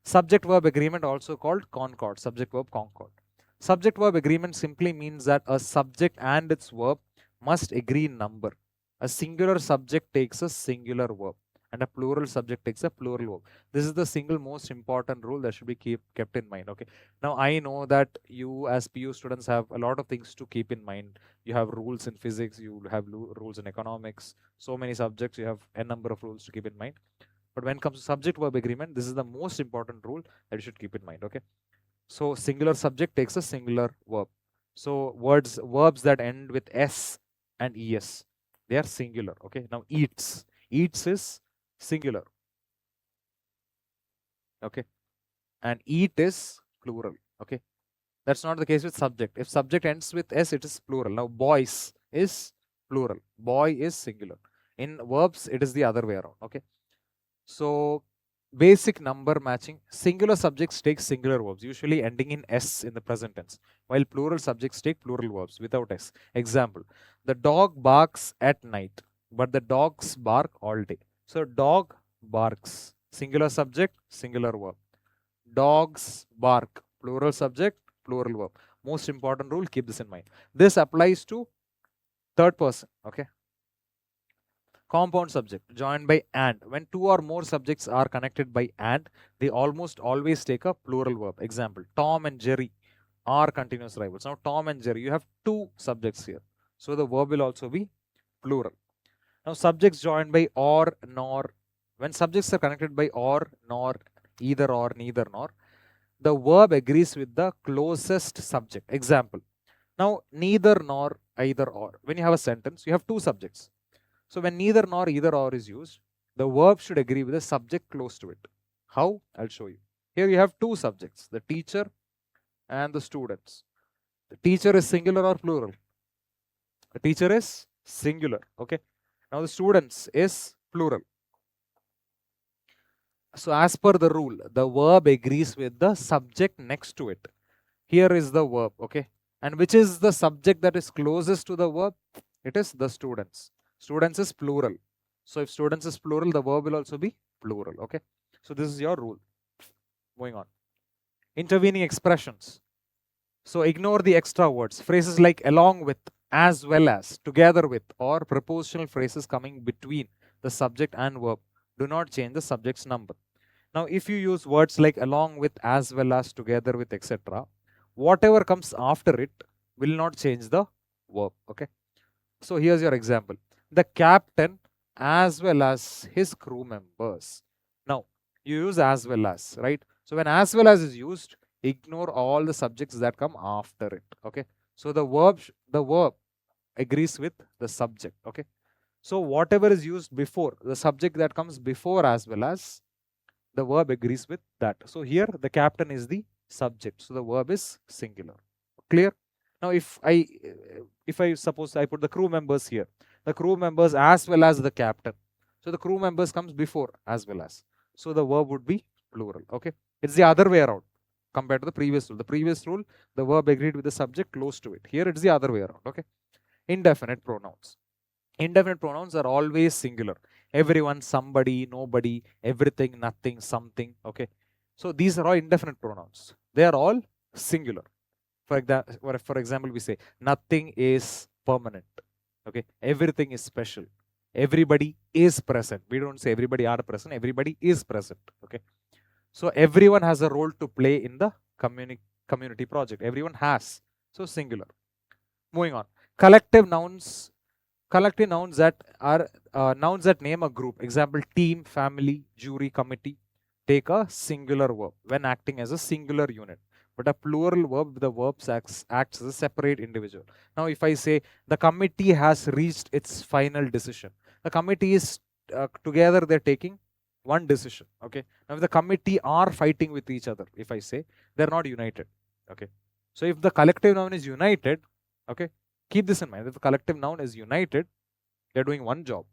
Speaker 1: Subject-verb agreement also called concord. Subject-verb concord. Subject-verb agreement simply means that a subject and its verb must agree in number. A singular subject takes a singular verb and a plural subject takes a plural verb. This is the single most important rule that should be kept in mind. Okay. Now I know that you as PU students have a lot of things to keep in mind. You have rules in physics, you have rules in economics, so many subjects, you have a number of rules to keep in mind. But when it comes to subject-verb agreement, this is the most important rule that you should keep in mind. Okay. So singular subject takes a singular verb. So verbs that end with S and ES, they are singular. Okay. Now eats is singular. Okay. And eat is plural. Okay. That's not the case with subject. If subject ends with S, it is plural. Now boys is plural. Boy is singular. In verbs, it is the other way around. Okay. So basic number matching. Singular subjects take singular verbs, usually ending in S in the present tense, while plural subjects take plural verbs without S. Example, the dog barks at night, but the dogs bark all day. So dog barks, singular subject, singular verb. Dogs bark, plural subject, plural verb. Most important rule, keep this in mind. This applies to third person. Okay. Compound subject joined by and. When two or more subjects are connected by and, they almost always take a plural verb. Example, Tom and Jerry are continuous rivals. Now Tom and Jerry, you have two subjects here, so the verb will also be plural. Now subjects joined by or, nor. When subjects are connected by or, nor, either or, neither nor, the verb agrees with the closest subject. Example, now neither nor, either or. When you have a sentence, you have two subjects. So when neither nor, either or is used, the verb should agree with the subject close to it. How? I'll show you. Here you have two subjects, the teacher and the students. The teacher is singular or plural? The teacher is singular. Okay. Now the students is plural. So as per the rule, the verb agrees with the subject next to it. Here is the verb. Okay. And which is the subject that is closest to the verb? It is the students. Students is plural. So if students is plural, the verb will also be plural. Okay. So this is your rule. Moving on. Intervening expressions. So ignore the extra words. Phrases like along with, as well as, together with, or prepositional phrases coming between the subject and verb do not change the subject's number. Now if you use words like along with, as well as, together with, etc., whatever comes after it will not change the verb. Okay. So here's your example. The captain as well as his crew members. Now you use as well as, right? So when as well as is used, ignore all the subjects that come after it. Okay. So the verb agrees with the subject. Okay. So whatever is used before, the subject that comes before as well as, the verb agrees with that. So here the captain is the subject. So the verb is singular. Clear? Now if I suppose I put the crew members here, the crew members as well as the captain. So the crew members comes before as well as. So the verb would be plural. Okay. It's the other way around compared to the previous rule. The previous rule, the verb agreed with the subject close to it. Here it's the other way around. Okay. Indefinite pronouns. Indefinite pronouns are always singular. Everyone, somebody, nobody, everything, nothing, something. Okay. So these are all indefinite pronouns. They are all singular. For example, we say nothing is permanent. Okay. Everything is special. Everybody is present. We don't say everybody are present. Everybody is present. Okay. So everyone has a role to play in the community project. Everyone has. So singular. Moving on. Collective nouns collective nouns that are nouns that name a group. Example, team, family, jury, committee. Take a singular verb when acting as a singular unit. But a plural verb, the verb acts as a separate individual. Now, if I say the committee has reached its final decision, the committee is together, they're taking one decision. Okay. Now, if the committee are fighting with each other, if I say they're not united. Okay. So, if the collective noun is united, okay, keep this in mind. If the collective noun is united, they're doing one job.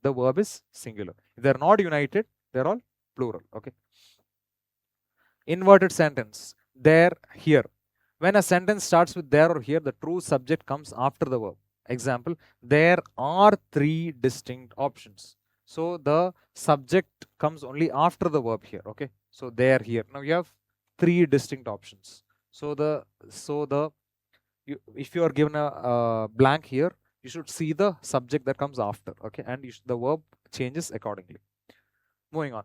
Speaker 1: The verb is singular. If they're not united, they're all plural. Okay. Inverted sentence. There, here. When a sentence starts with there or here, the true subject comes after the verb. Example, there are three distinct options. So the subject comes only after the verb here. Okay. So there, here. Now you have three distinct options. So if you are given a blank here, you should see the subject that comes after. Okay. And the verb changes accordingly. Moving on.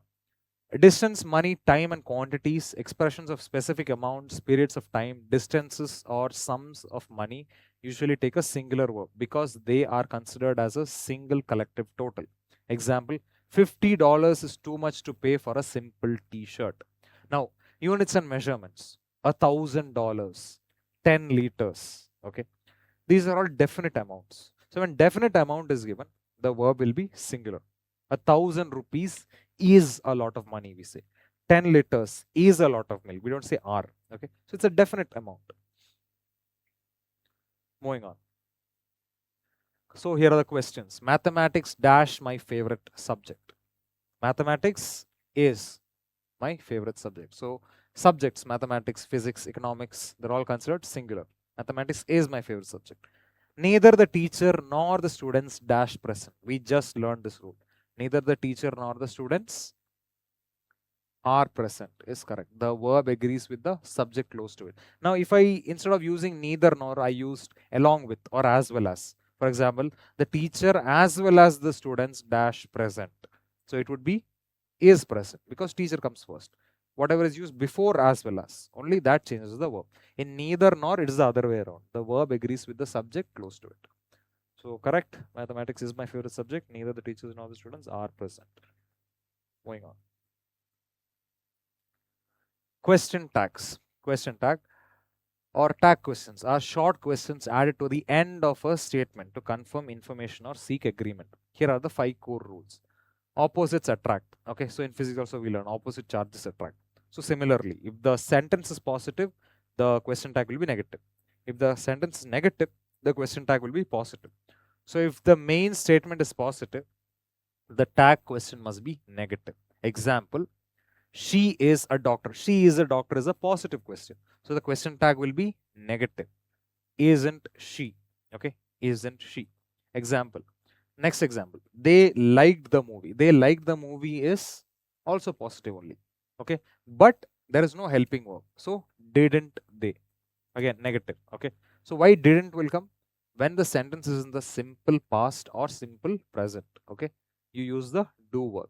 Speaker 1: Distance, money, time and quantities, expressions of specific amounts, periods of time, distances or sums of money usually take a singular verb because they are considered as a single collective total. Example, $50 is too much to pay for a simple t-shirt. Now, units and measurements, $1,000, 10 liters. Okay, these are all definite amounts. So when definite amount is given, the verb will be singular. 1,000 rupees is a lot of money, we say. 10 liters is a lot of milk. We don't say are. Okay, so it's a definite amount. Moving on. So here are the questions. Mathematics dash my favorite subject. Mathematics is my favorite subject. So subjects, mathematics, physics, economics, they're all considered singular. Mathematics is my favorite subject. Neither the teacher nor the students dash present. We just learned this rule. Neither the teacher nor the students are present is correct. The verb agrees with the subject close to it. Now, if I, instead of using neither nor, I used along with or as well as. For example, the teacher as well as the students dash present. So it would be is present because teacher comes first. Whatever is used before as well as, only that changes the verb. In neither nor, it is the other way around. The verb agrees with the subject close to it. So correct, mathematics is my favorite subject. Neither the teachers nor the students are present. Moving on. Question tags. Question tag or tag questions are short questions added to the end of a statement to confirm information or seek agreement. Here are the 5 core rules. Opposites attract. Okay, so in physics also we learn opposite charges attract. So similarly, if the sentence is positive, the question tag will be negative. If the sentence is negative, the question tag will be positive. So if the main statement is positive, the tag question must be negative. Example, she is a doctor. She is a doctor is a positive question. So the question tag will be negative. Isn't she? Okay, isn't she? Example. Next example. They liked the movie. They liked the movie is also positive only. Okay, but there is no helping verb. So didn't they? Again, negative. Okay, so why didn't will come? When the sentence is in the simple past or simple present. Okay, you use the do verb.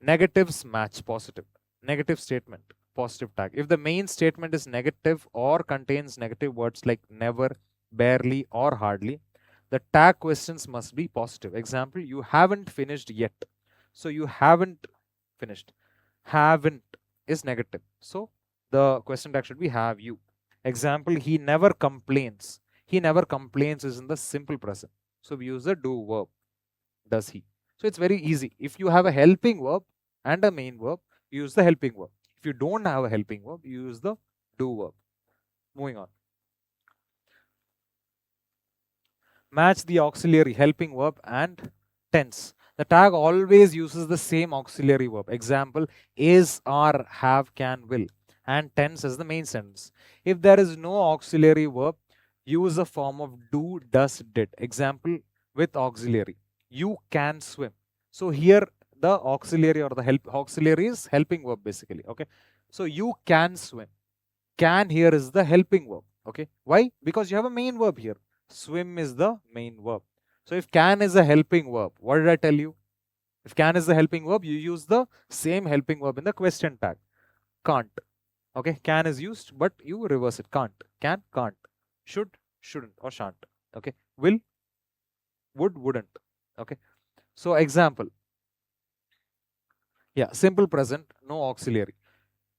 Speaker 1: Negatives match positive. Negative statement, positive tag. If the main statement is negative or contains negative words like never, barely or hardly, the tag questions must be positive. Example, you haven't finished yet. So you haven't finished. Haven't is negative. So the question tag should be have you. Example, he never complains. He never complains is in the simple present. So we use the do verb. Does he? So it's very easy. If you have a helping verb and a main verb, you use the helping verb. If you don't have a helping verb, you use the do verb. Moving on. Match the auxiliary helping verb and tense. The tag always uses the same auxiliary verb. Example, is, are, have, can, will. And tense is the main sentence. If there is no auxiliary verb, use a form of do, does, did. Example, with auxiliary. You can swim. So here the auxiliary or the auxiliary is helping verb basically. Okay. So you can swim. Can here is the helping verb. Okay. Why? Because you have a main verb here. Swim is the main verb. So if can is a helping verb, what did I tell you? If can is the helping verb, you use the same helping verb in the question tag. Can't. Okay. Can is used, but you reverse it. Can't. Can, can't. Should, shouldn't or shan't. Okay. Will, Would, wouldn't. Okay. So example. Yeah, simple present, no auxiliary.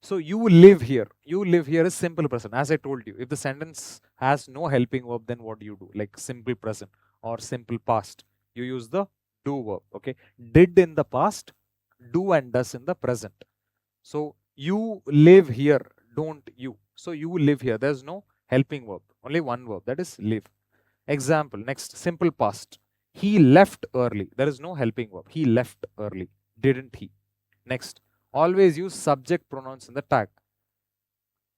Speaker 1: So you live here. You live here is simple present. As I told you, if the sentence has no helping verb, then what do you do? Like simple present or simple past. You use the do verb. Okay. Did in the past, do and does in the present. So you live here, don't you. So you live here. There's no helping verb. Only one verb, that is live. Example, next, simple past. He left early. There is no helping verb. He left early. Didn't he? Next, always use subject pronouns in the tag.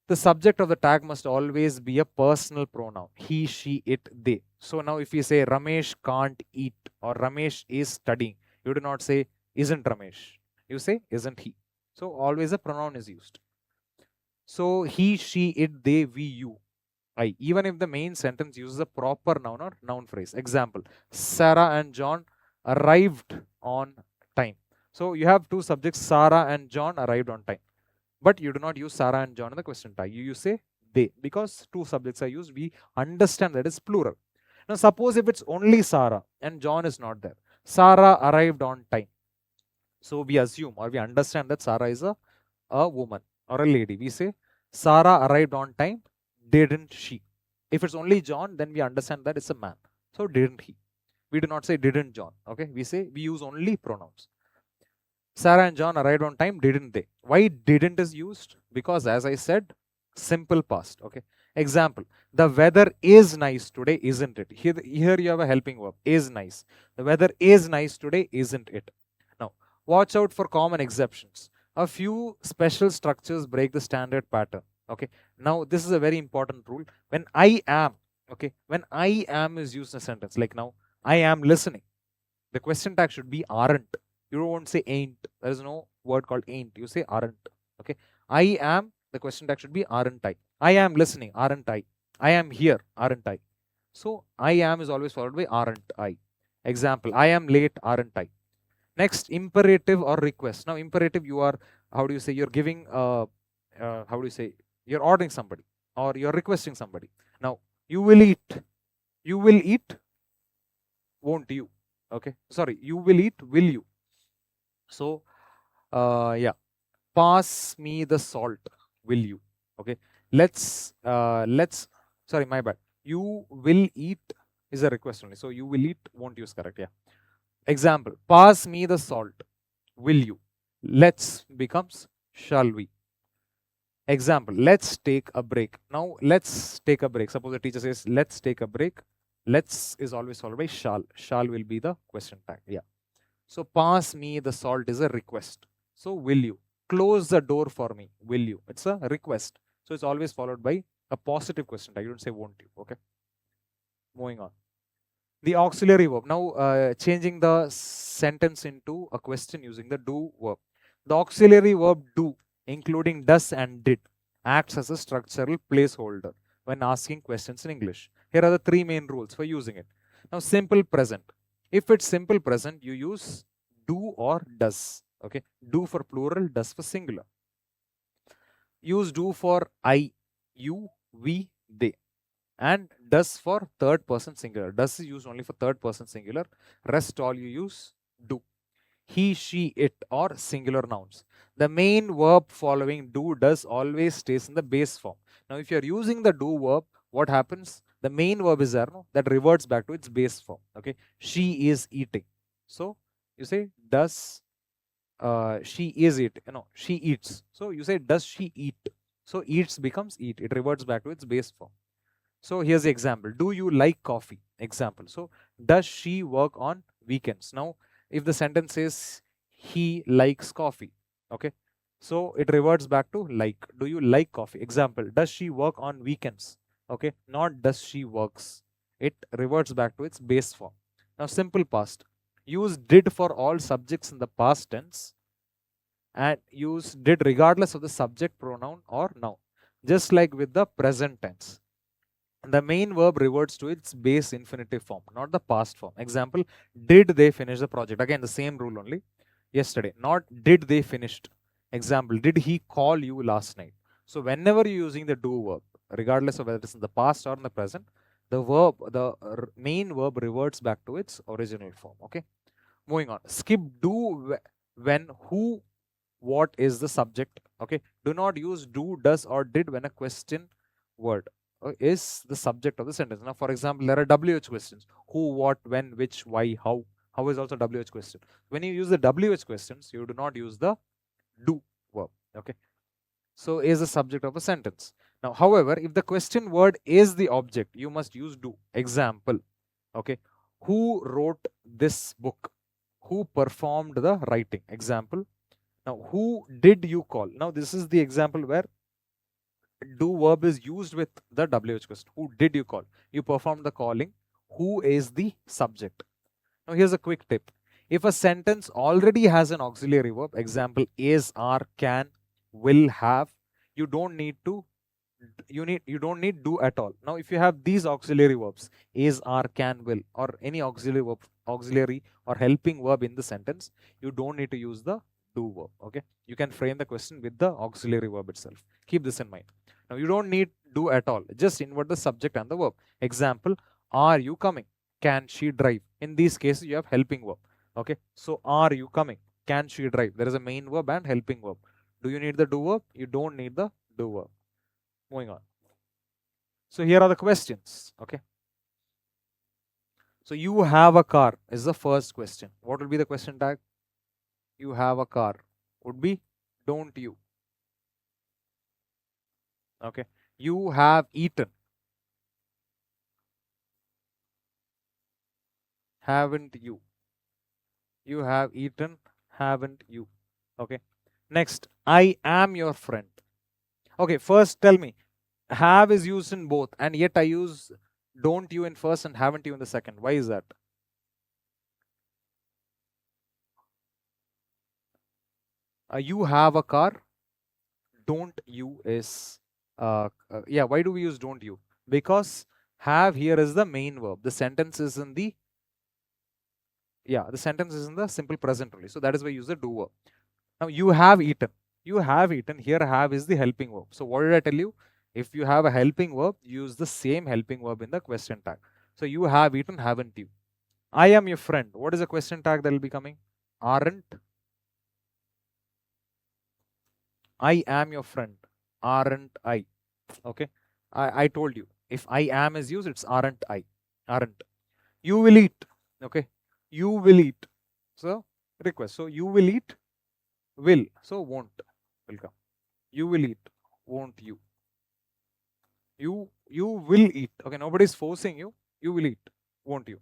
Speaker 1: The subject of the tag must always be a personal pronoun. He, she, it, they. So now if you say Ramesh can't eat or Ramesh is studying, you do not say isn't Ramesh. You say isn't he. So always a pronoun is used. So he, she, it, they, we, you, I. Even if the main sentence uses a proper noun or noun phrase. Example, Sarah and John arrived on time. So you have two subjects, Sarah and John arrived on time. But you do not use Sarah and John in the question tag. You say they. Because two subjects are used, we understand that it's plural. Now suppose if it's only Sarah and John is not there. Sarah arrived on time. So we assume or we understand that Sarah is a woman or a lady. We say Sarah arrived on time, didn't she? If it's only John, then we understand that it's a man. So didn't he? We do not say didn't John. Okay, we say we use only pronouns. Sarah and John arrived on time, didn't they? Why didn't is used? Because as I said, simple past. Okay. Example, the weather is nice today, isn't it? Here you have a helping verb, is nice. The weather is nice today, isn't it? Now, watch out for common exceptions. A few special structures break the standard pattern. Okay. Now, this is a very important rule. When I am, okay, when I am is used in a sentence, like now, I am listening. The question tag should be aren't. You don't say ain't. There is no word called ain't. You say aren't. Okay. I am, the question tag should be aren't I. I am listening, aren't I. I am here, aren't I. So I am is always followed by aren't I. Example, I am late, aren't I. Next, imperative or request. Now imperative, you are, how do you say, you're giving, how do you say, you're ordering somebody or you're requesting somebody. Now, you will eat. You will eat, won't you? Okay. Sorry, you will eat, will you? So, yeah, pass me the salt, will you? Okay, let's, sorry, my bad. You will eat is a request only. So, you will eat, won't use correct, yeah. Example, pass me the salt, will you? Let's becomes shall we. Example, let's take a break. Now, let's take a break. Suppose the teacher says, let's take a break. Let's is always followed by shall. Shall will be the question tag, yeah. So pass me the salt is a request. So will you? Close the door for me. Will you? It's a request. So it's always followed by a positive question tag. You don't say won't you. Okay. Moving on. The auxiliary verb. Now changing the sentence into a question using the do verb. The auxiliary verb do, including does and did, acts as a structural placeholder when asking questions in English. Here are the three main rules for using it. Now simple present. If it's simple present, you use do or does. Okay, do for plural, does for singular. Use do for I, you, we, they, and does for third person singular. Does is used only for third person singular. Rest all you use do. He, she, it, or singular nouns. The main verb following do, does always stays in the base form. Now, if you are using the do verb, what happens? The main verb is there, no? That reverts back to its base form. Okay, she is eating. So you say does she is eat? No, she eats. So you say does she eat? So eats becomes eat. It reverts back to its base form. So here's the example. Do you like coffee? Example. So does she work on weekends? Now, if the sentence says he likes coffee, okay, so it reverts back to like. Do you like coffee? Example. Does she work on weekends? Okay, not does she works. It reverts back to its base form. Now simple past. Use did for all subjects in the past tense and use did regardless of the subject pronoun or noun. Just like with the present tense. The main verb reverts to its base infinitive form, not the past form. Example, did they finish the project? Again, the same rule only. Yesterday, not did they finished. Example, did he call you last night? So whenever you're using the do verb, regardless of whether it's in the past or in the present, the verb, the main verb reverts back to its original form. Okay, moving on. Skip do, when, who, what is the subject. Okay, do not use do, does, or did when a question word is the subject of the sentence. Now, for example, there are WH questions: who, what, when, which, why, how. How is also WH question. When you use the WH questions, you do not use the do verb. Okay, so is the subject of a sentence. Now, however, if the question word is the object, you must use do. Example, okay, who wrote this book? Who performed the writing? Example. Now, who did you call? Now, this is the example where do verb is used with the WH question. Who did you call? You performed the calling. Who is the subject? Now, here's a quick tip. If a sentence already has an auxiliary verb, example, is, are, can, will, have, you don't need to you don't need do at all. Now, if you have these auxiliary verbs, is, are, can, will, or any auxiliary or helping verb in the sentence, you don't need to use the do verb. Okay, you can frame the question with the auxiliary verb itself. Keep this in mind. Now, you don't need do at all. Just invert the subject and the verb. Example, are you coming? Can she drive? In these cases, you have helping verb. Okay, so are you coming? Can she drive? There is a main verb and helping verb. Do you need the do verb? You don't need the do verb. Moving on. So here are the questions. Okay, so you have a car is the first question. What will be the question tag? You have a car would be don't you. Okay, you have eaten. Haven't you? You have eaten, haven't you? Okay, next, I am your friend. Okay, first tell me, have is used in both, and yet I use don't you in first and haven't you in the second. Why is that? You have a car, don't you is yeah, why do we use don't you? Because have here is the main verb. The sentence is in the simple present only, so that is why you use the do verb. Now, you have eaten. You have eaten, here have is the helping verb. So what did I tell you? If you have a helping verb, use the same helping verb in the question tag. So you have eaten, haven't you? I am your friend. What is the question tag that will be coming? Aren't. I am your friend. Aren't I? Okay. I told you. If I am is used, it's aren't I. Aren't. You will eat. Okay. You will eat. So request. So you will eat. Will. So won't. Will come. You will eat. Won't you? You will eat. Okay. Nobody is forcing you. You will eat. Won't you?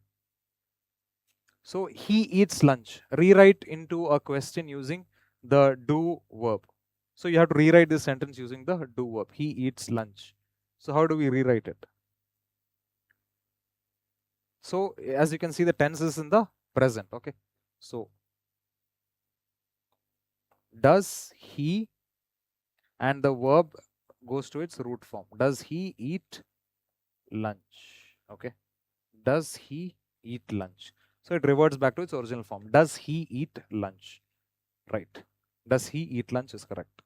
Speaker 1: So he eats lunch. Rewrite into a question using the do verb. So you have to rewrite this sentence using the do verb. He eats lunch. So how do we rewrite it? So as you can see, the tense is in the present. Okay. So does he, and the verb goes to its root form. Does he eat lunch? Okay. Does he eat lunch? So it reverts back to its original form. Does he eat lunch? Right. Does he eat lunch is correct.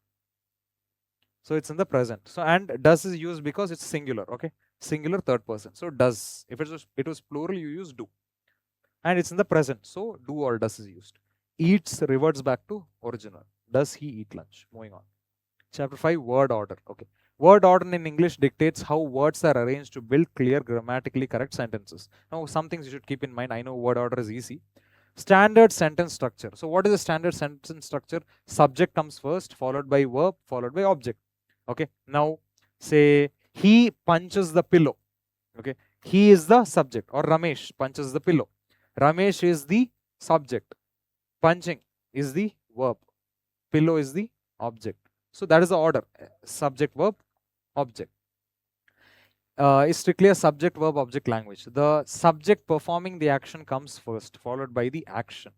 Speaker 1: So it's in the present. So and does is used because it's singular. Okay. Singular third person. So does. If it was plural, you use do. And it's in the present. So do or does is used. Eats reverts back to original. Does he eat lunch? Moving on. Chapter 5, word order. Okay. Word order in English dictates how words are arranged to build clear, grammatically correct sentences. Now, some things you should keep in mind. I know word order is easy. Standard sentence structure. So, what is the standard sentence structure? Subject comes first, followed by verb, followed by object. Okay. Now, say he punches the pillow. Okay. He is the subject, or Ramesh punches the pillow. Ramesh is the subject. Punching is the verb. Pillow is the object. So that is the order. Subject, verb, object. Is strictly a subject, verb, object language. The subject performing the action comes first, followed by the action,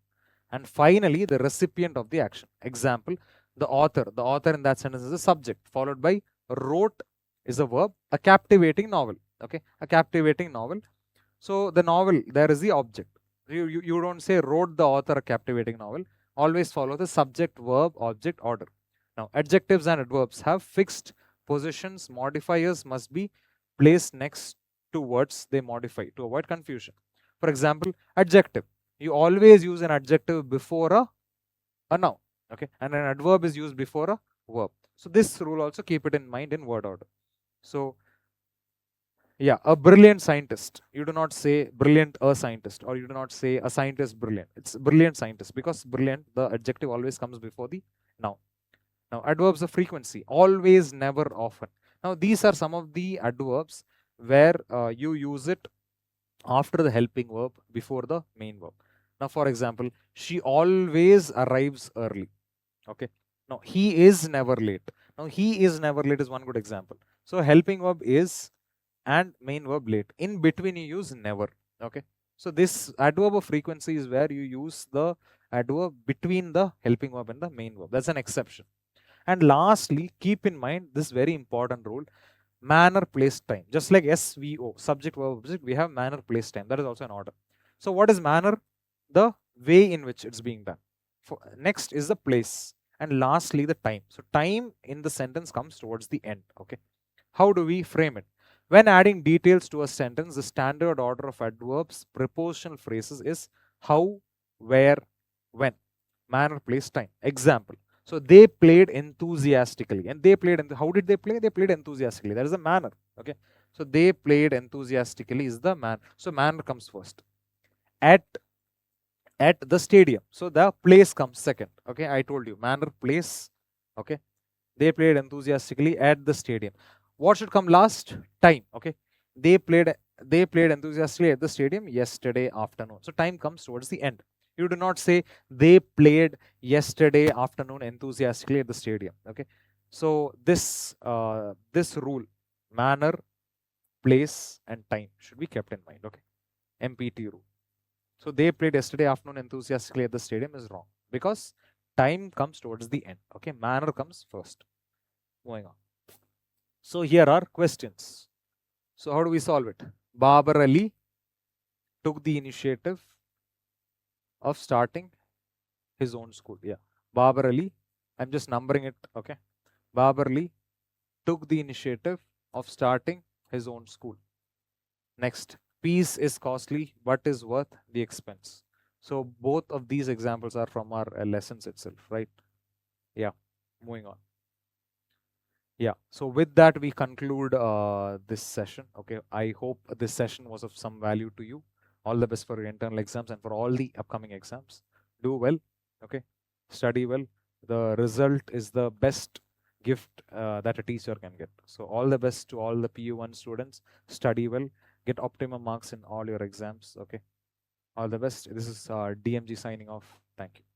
Speaker 1: and finally the recipient of the action. Example, the author. The author in that sentence is a subject, followed by wrote is a verb. A captivating novel. Okay, a captivating novel. So the novel, there is the object. You don't say wrote the author a captivating novel. Always follow the subject, verb, object order. Now, adjectives and adverbs have fixed positions. Modifiers must be placed next to words they modify to avoid confusion. For example, adjective. You always use an adjective before a noun, okay, and an adverb is used before a verb. So this rule also keep it in mind in word order. So yeah, a brilliant scientist. You do not say brilliant a scientist, or you do not say a scientist brilliant. It's brilliant scientist, because brilliant, the adjective always comes before the noun. Now, adverbs of frequency, always, never, often. Now, these are some of the adverbs where you use it after the helping verb before the main verb. Now, for example, she always arrives early. Okay. Now, he is never late. Now, he is never late is one good example. So, helping verb is and main verb late. In between, you use never. Okay. So, this adverb of frequency is where you use the adverb between the helping verb and the main verb. That's an exception. And lastly, keep in mind this very important rule: manner, place, time. Just like SVO, subject, verb, object, we have manner, place, time. That is also an order. So, what is manner? The way in which it's being done. Next is the place. And lastly, the time. So, time in the sentence comes towards the end. Okay. How do we frame it? When adding details to a sentence, the standard order of adverbs, prepositional phrases is how, where, when. Manner, place, time. Example. So they played enthusiastically. And they played, how did they play? They played enthusiastically. That is the manner. Okay. So they played enthusiastically is the manner. So manner comes first. At the stadium. So the place comes second. Okay. I told you manner, place. Okay. They played enthusiastically at the stadium. What should come last? Time. Okay. They played enthusiastically at the stadium yesterday afternoon. So time comes towards the end. You do not say they played yesterday afternoon enthusiastically at the stadium. Okay. So this rule, manner, place, and time should be kept in mind. Okay. MPT rule. So they played yesterday afternoon enthusiastically at the stadium is wrong, because time comes towards the end. Okay. Manner comes first. Moving on. So here are questions. So how do we solve it? Babar Ali took the initiative of starting his own school. Yeah. Babar Ali, I'm just numbering it. Okay. Babar Ali took the initiative of starting his own school. Next, peace is costly but is worth the expense. So both of these examples are from our lessons itself, right? Yeah. Moving on. Yeah, so with that we conclude this session. Okay, I hope this session was of some value to you. All the best for your internal exams and for all the upcoming exams. Do well. Okay, study well. The result is the best gift that a teacher can get. So all the best to all the PU1 students. Study well. Get optimum marks in all your exams. Okay, all the best. This is DMG signing off. Thank you.